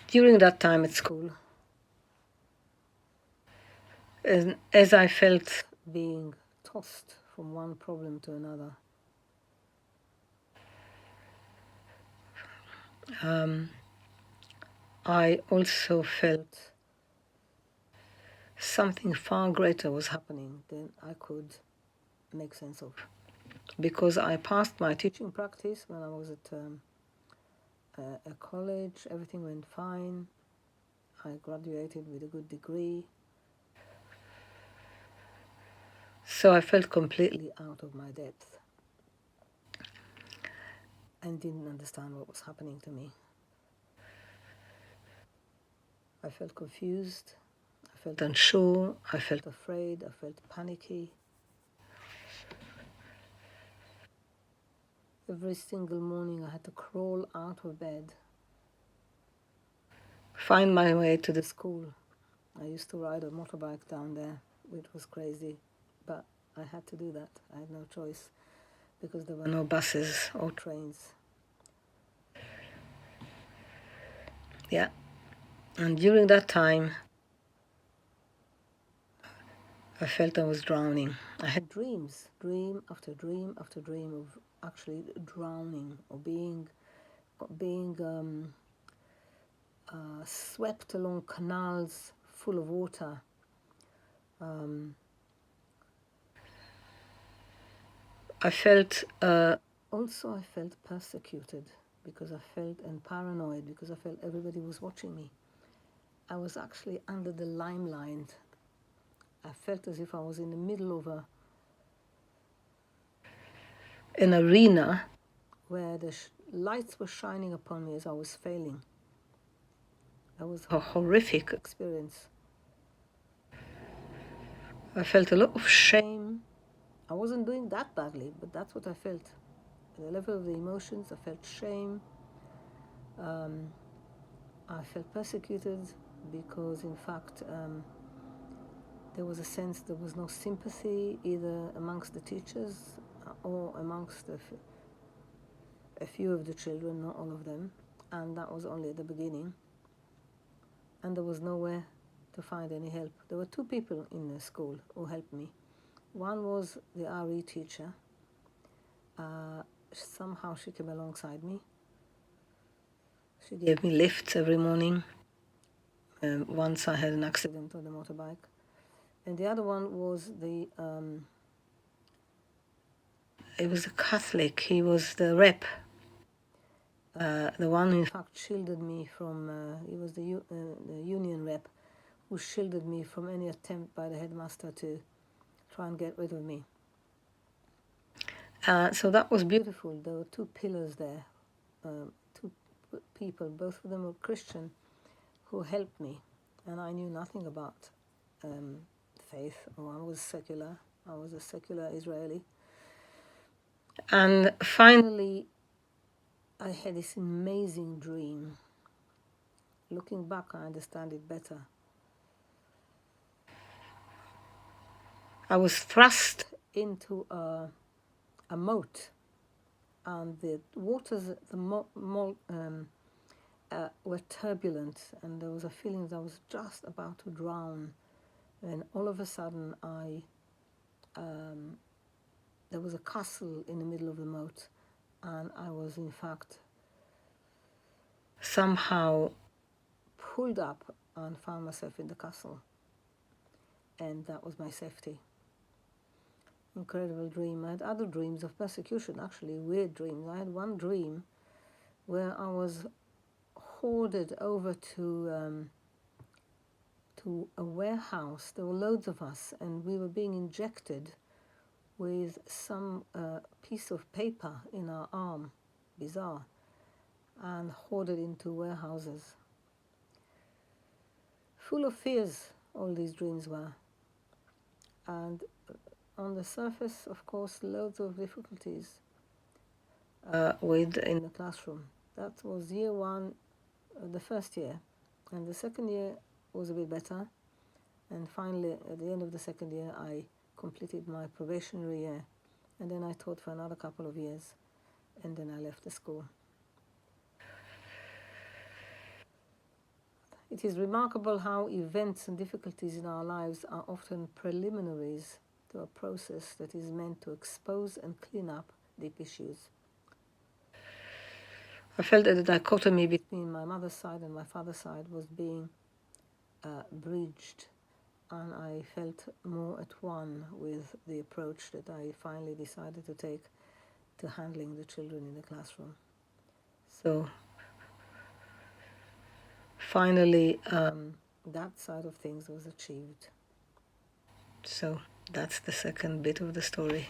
During that time at school, as I felt being tossed from one problem to another, I also felt something far greater was happening than I could make sense of. Because I passed my teaching practice when I was at a college, everything went fine. I graduated with a good degree. So I felt completely out of my depth and didn't understand what was happening to me. I felt confused, I felt unsure, I felt afraid, I felt panicky. Every single morning I had to crawl out of bed, find my way to the school. I used to ride a motorbike down there, which was crazy, but I had to do that. I had no choice because there were no buses or trains. Yeah, and during that time I felt I was drowning. I had dreams, dream after dream after dream of actually drowning or being swept along canals full of water. I felt also I felt persecuted because I felt and paranoid because I felt everybody was watching me. I was actually under the limelight. I felt as if I was in the middle of an arena where the lights were shining upon me as I was failing. That was a horrific experience. I felt a lot of shame. I wasn't doing that badly, but that's what I felt. At the level of the emotions, I felt shame. I felt persecuted because, in fact, there was a sense there was no sympathy either amongst the teachers or amongst a few of the children, not all of them. And that was only at the beginning. And there was nowhere to find any help. There were two people in the school who helped me. One was the RE teacher. Somehow she came alongside me. She gave me lifts every morning. Once I had an accident on the motorbike. And the other one was it was a Catholic. He was the rep. The one who in fact shielded me from, he was the union rep who shielded me from any attempt by the headmaster to try and get rid of me. So that was beautiful. There were two pillars there, two people, both of them were Christian, who helped me. And I knew nothing about faith, or I was secular. I was a secular Israeli. And finally, I had this amazing dream. Looking back, I understand it better. I was thrust into a moat, and the waters at the were turbulent, and there was a feeling that I was just about to drown. And all of a sudden, there was a castle in the middle of the moat, and I was in fact somehow pulled up and found myself in the castle, and that was my safety. Incredible dream. I had other dreams of persecution, actually weird dreams. I had one dream where I was hoarded over to a warehouse. There were loads of us, and we were being injected with some piece of paper in our arm, bizarre, and hoarded into warehouses. Full of fears, all these dreams were. And on the surface, of course, loads of difficulties in the classroom. That was year one, the first year. And the second year was a bit better. And finally, at the end of the second year, I completed my probationary year. And then I taught for another couple of years. And then I left the school. It is remarkable how events and difficulties in our lives are often preliminaries to a process that is meant to expose and clean up deep issues. I felt that the dichotomy between my mother's side and my father's side was being bridged, and I felt more at one with the approach that I finally decided to take to handling the children in the classroom. So finally, that side of things was achieved. So that's the second bit of the story.